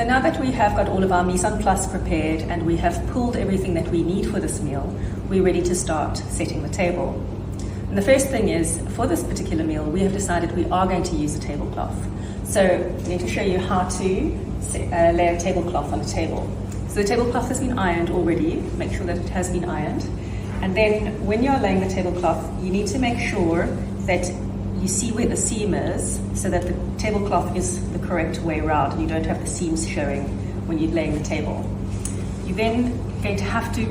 now that we have got all of our mise en place prepared and we have pulled everything that we need for this meal, we're ready to start setting the table. And the first thing is, for this particular meal, we have decided we are going to use a tablecloth. So I'm going to show you how to lay a tablecloth on a table. So the tablecloth has been ironed already. Make sure that it has been ironed. And then when you're laying the tablecloth, you need to make sure that you see where the seam is so that the tablecloth is the correct way around and you don't have the seams showing when you're laying the table. You're then going to have to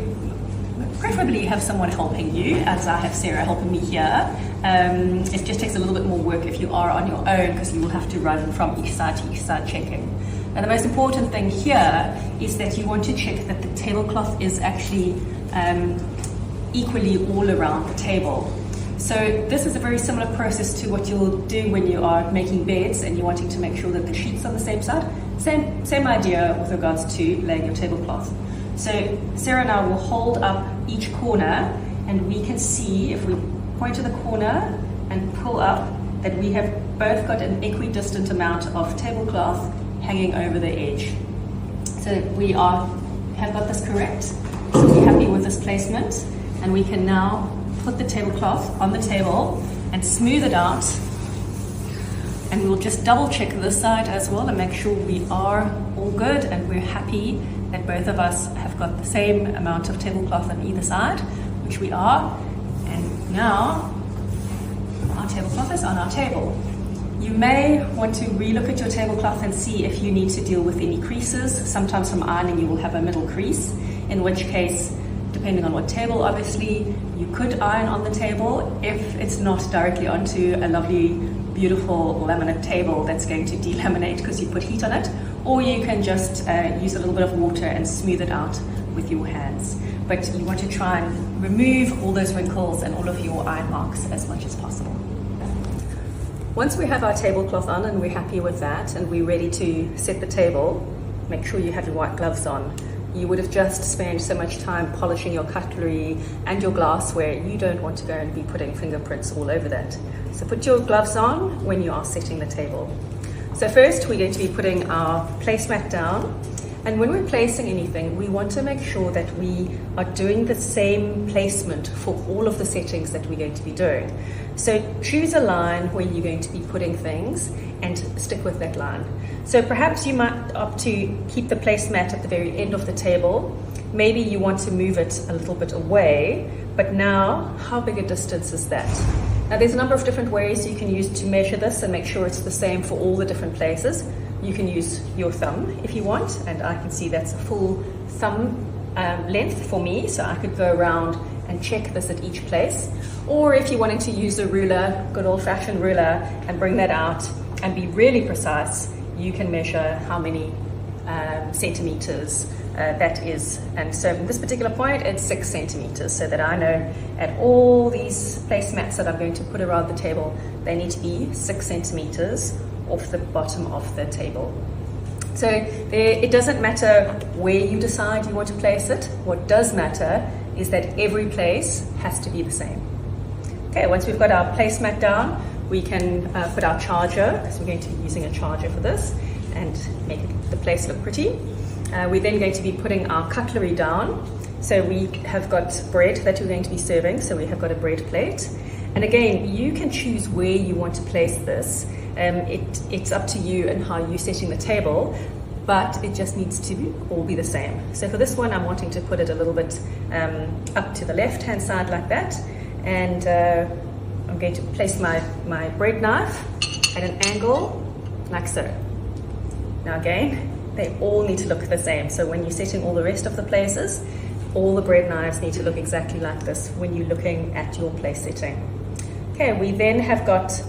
preferably have someone helping you, as I have Sarah helping me here. It just takes a little bit more work if you are on your own, because you will have to run from each side to each side checking. Now the most important thing here is that you want to check that the tablecloth is actually equally all around the table. So this is a very similar process to what you'll do when you are making beds and you're wanting to make sure that the sheet's on the same side. Same idea with regards to laying your tablecloth. So Sarah and I will hold up each corner, and we can see, if we point to the corner and pull up, that we have both got an equidistant amount of tablecloth hanging over the edge. So we have got this correct. So we're happy with this placement, and we can now put the tablecloth on the table and smooth it out. And we'll just double check this side as well and make sure we are all good and we're happy that both of us have got the same amount of tablecloth on either side, which we are. And now our tablecloth is on our table. You may want to relook at your tablecloth and see if you need to deal with any creases. Sometimes from ironing you will have a middle crease, in which case, depending on what table, obviously, you could iron on the table if it's not directly onto a lovely, beautiful laminate table that's going to delaminate because you put heat on it, or you can just use a little bit of water and smooth it out with your hands. But you want to try and remove all those wrinkles and all of your iron marks as much as possible. Once we have our tablecloth on and we're happy with that and we're ready to set the table, make sure you have your white gloves on. You would have just spent so much time polishing your cutlery and your glassware. You don't want to go and be putting fingerprints all over that. So put your gloves on when you are setting the table. So first we're going to be putting our placemat down. And when we're placing anything, we want to make sure that we are doing the same placement for all of the settings that we're going to be doing. So choose a line where you're going to be putting things and stick with that line. So perhaps you might opt to keep the placemat at the very end of the table. Maybe you want to move it a little bit away, but now how big a distance is that? Now there's a number of different ways you can use to measure this and make sure it's the same for all the different places. You can use your thumb if you want, and I can see that's a full thumb length for me, so I could go around and check this at each place. Or if you wanted to use a ruler, good old-fashioned ruler, and bring that out and be really precise, you can measure how many centimeters that is. And so from this particular point, it's 6 centimeters, so that I know at all these placemats that I'm going to put around the table, they need to be 6 centimeters off the bottom of the table. So it doesn't matter where you decide you want to place it. What does matter is that every place has to be the same. Okay, once we've got our placemat down, we can put our charger, because we're going to be using a charger for this, and make the place look pretty. We're then going to be putting our cutlery down. So we have got bread that we're going to be serving, so we have got a bread plate. And again, you can choose where you want to place this. It's up to you and how you're setting the table, but it just needs to all be the same. So for this one, I'm wanting to put it a little bit up to the left-hand side like that. And I'm going to place my bread knife at an angle like so. Now again, they all need to look the same. So when you're setting all the rest of the places, all the bread knives need to look exactly like this when you're looking at your place setting. Okay, we then have got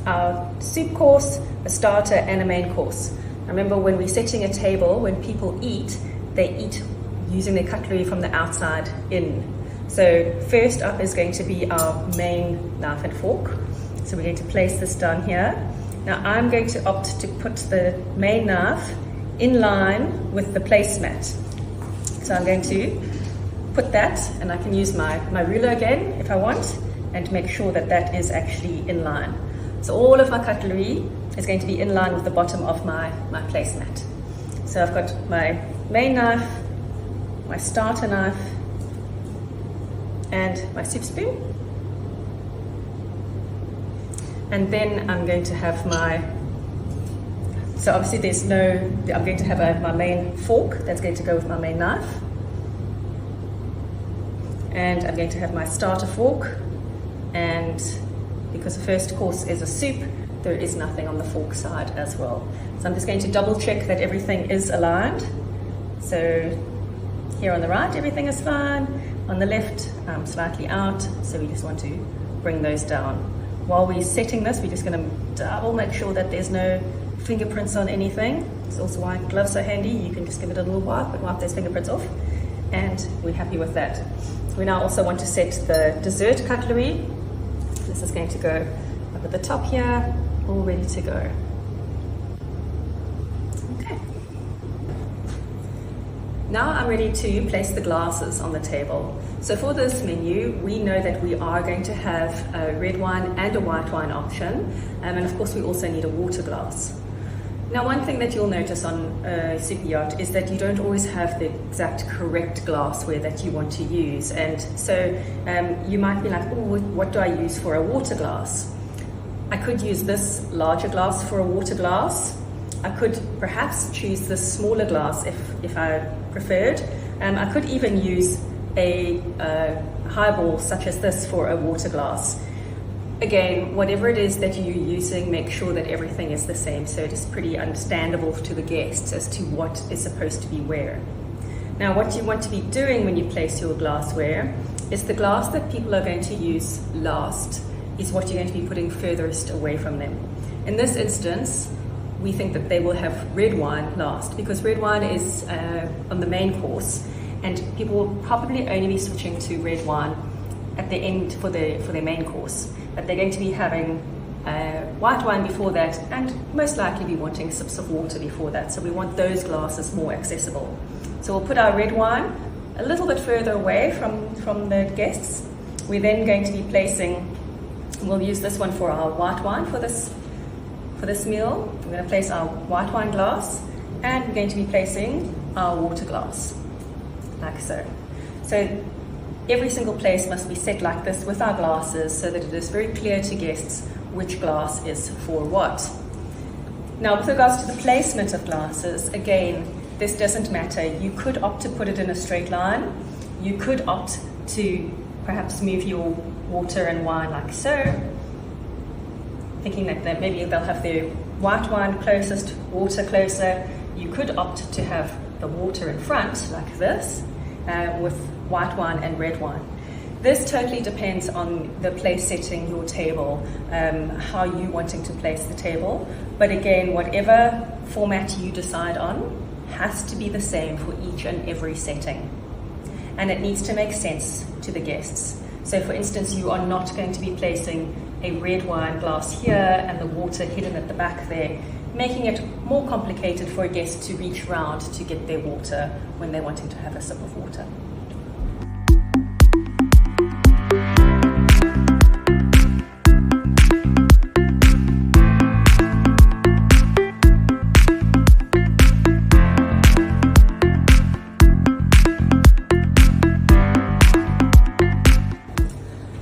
our soup course, a starter, and a main course. Remember, when we're setting a table, when people eat, they eat using their cutlery from the outside in. So first up is going to be our main knife and fork. So we're going to place this down here. Now I'm going to opt to put the main knife in line with the placemat. So I'm going to put that, and I can use my ruler again if I want, and make sure that that is actually in line. So all of my cutlery is going to be in line with the bottom of my placemat. So I've got my main knife, my starter knife, and my soup spoon. And then I'm going to have so obviously I'm going to have my main fork that's going to go with my main knife. And I'm going to have my starter fork, and because the first course is a soup, there is nothing on the fork side as well. So I'm just going to double check that everything is aligned. So here on the right, everything is fine. On the left, I'm slightly out, so we just want to bring those down. While we're setting this, we're just going to double make sure that there's no fingerprints on anything. It's also why gloves are handy. You can just give it a little wipe and wipe those fingerprints off, and we're happy with that. We now also want to set the dessert cutlery. This is going to go up at the top here, all ready to go. Okay. Now I'm ready to place the glasses on the table. So for this menu, we know that we are going to have a red wine and a white wine option, and of course we also need a water glass. Now, one thing that you'll notice on a super yacht is that you don't always have the exact correct glassware that you want to use, and so you might be like, oh, what do I use for a water glass? I could use this larger glass for a water glass. I could perhaps choose this smaller glass if I preferred. I could even use a highball such as this for a water glass. Again, whatever it is that you're using, make sure that everything is the same, so it is pretty understandable to the guests as to what is supposed to be where. Now, what you want to be doing when you place your glassware is the glass that people are going to use last is what you're going to be putting furthest away from them. In this instance, we think that they will have red wine last, because red wine is on the main course, and people will probably only be switching to red wine at the end for their main course. But they're going to be having white wine before that, and most likely be wanting sips of water before that. So we want those glasses more accessible. So we'll put our red wine a little bit further away from the guests. We're then going to be placing, we'll use this one for our white wine for this meal. We're going to place our white wine glass, and we're going to be placing our water glass, like so. So every single place must be set like this with our glasses, so that it is very clear to guests which glass is for what. Now, with regards to the placement of glasses, again, this doesn't matter. You could opt to put it in a straight line. You could opt to perhaps move your water and wine like so, thinking that maybe they'll have their white wine closest, water closer. You could opt to have the water in front like this, with white wine and red wine. This totally depends on the place setting your table, how you wanting to place the table. But again, whatever format you decide on has to be the same for each and every setting. And it needs to make sense to the guests. So for instance, you are not going to be placing a red wine glass here and the water hidden at the back there, making it more complicated for a guest to reach around to get their water when they're wanting to have a sip of water.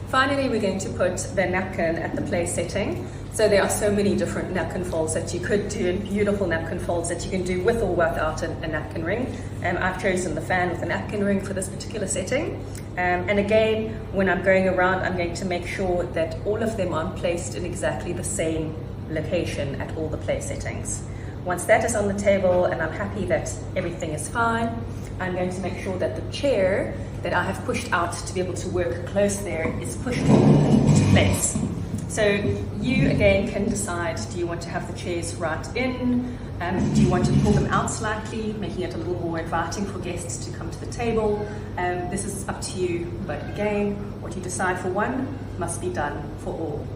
Finally, we're going to put the napkin at the place setting. So there are so many different napkin folds that you could do, and beautiful napkin folds that you can do with or without a napkin ring. I've chosen the fan with a napkin ring for this particular setting. And again, when I'm going around, I'm going to make sure that all of them are placed in exactly the same location at all the place settings. Once that is on the table and I'm happy that everything is fine, I'm going to make sure that the chair that I have pushed out to be able to work close there is pushed into place. So you again can decide, do you want to have the chairs right in? Do you want to pull them out slightly, making it a little more inviting for guests to come to the table? This is up to you, but again, what you decide for one must be done for all.